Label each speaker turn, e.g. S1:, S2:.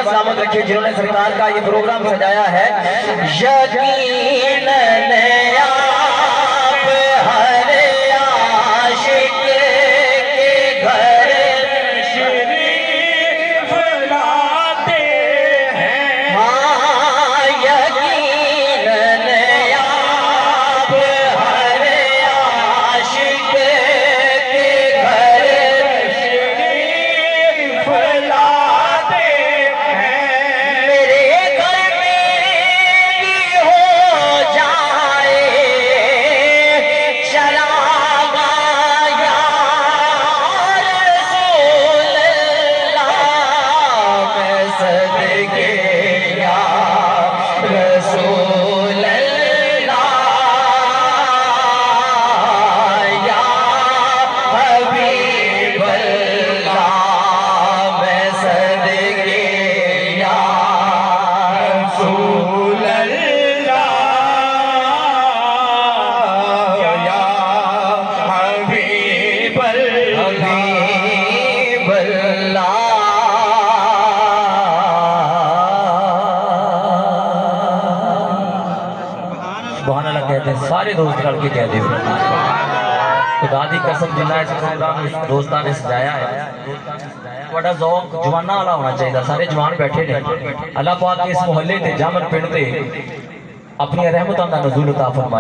S1: والیہ سلامت رکھے جنہوں نے سرکار کا یہ پروگرام سجایا ہے. یقیناً آپ ہر عاشق کے گھر تشریف لاتے ہیں. ہاں یقیناً آپ ہر عاشق کے گھر تشریف لاتے ہیں. میرے گھر میں بھی ہو جائے چراغ یا رسول اللہ. میں صدقے یا رسول اللہ یا حبیب اللہ. میں صدقے یا رسول اللہ یا حبیب اللہ. سبحان اللہ کہتے ہیں سارے دوست کر کے کہتے ہیں. خدا دی قسم جنہ اس پروگرام دوستان نے سجایا ہے بڑا ذوق جوانہ والا ہونا چاہیے. سارے جوان بیٹھے نے. اللہ پاک اس محلے تے جامن پنڈ تے اپنی رحمتاں دا نزول عطا فرمائے.